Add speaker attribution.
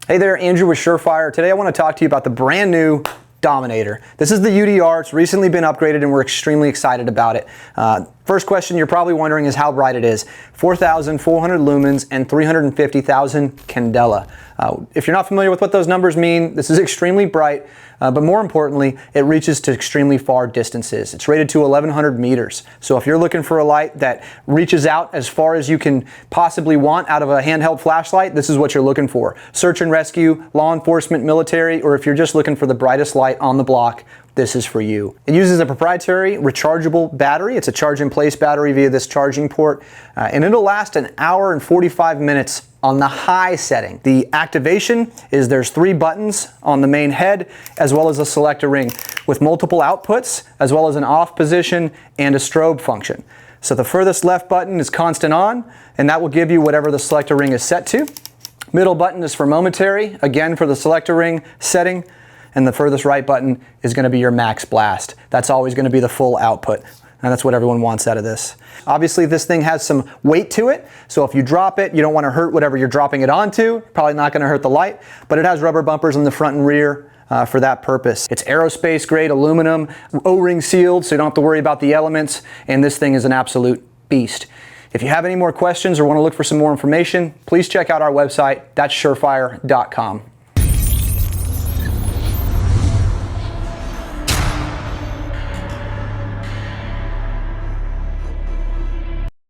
Speaker 1: Hey there, Andrew with SureFire. Today I want to talk to you about the brand new Dominator. This is the UDR. It's recently been upgraded and we're extremely excited about it. First question you're probably wondering is how bright it is. 4,400 lumens and 350,000 candela. If you're not familiar with what those numbers mean, this is extremely bright, but more importantly, it reaches to extremely far distances. It's rated to 1,100 meters. So if you're looking for a light that reaches out as far as you can possibly want out of a handheld flashlight, this is what you're looking for. Search and rescue, law enforcement, military, or if you're just looking for the brightest light on the block, this is for you. It uses a proprietary rechargeable battery. It's a charge-in-place battery via this charging port, and it'll last an hour and 45 minutes on the high setting. The activation is there's 3 buttons on the main head, as well as a selector ring with multiple outputs, as well as an off position and a strobe function. So the furthest left button is constant on, and that will give you whatever the selector ring is set to. Middle button is for momentary, again for the selector ring setting. And the furthest right button is going to be your MaxBlast. That's always going to be the full output. And that's what everyone wants out of this. Obviously this thing has some weight to it, so if you drop it, you don't want to hurt whatever you're dropping it onto. Probably not going to hurt the light, but it has rubber bumpers in the front and rear for that purpose. It's aerospace grade aluminum, O-ring sealed, so you don't have to worry about the elements, and this thing is an absolute beast. If you have any more questions or want to look for some more information, please check out our website. That's surefire.com.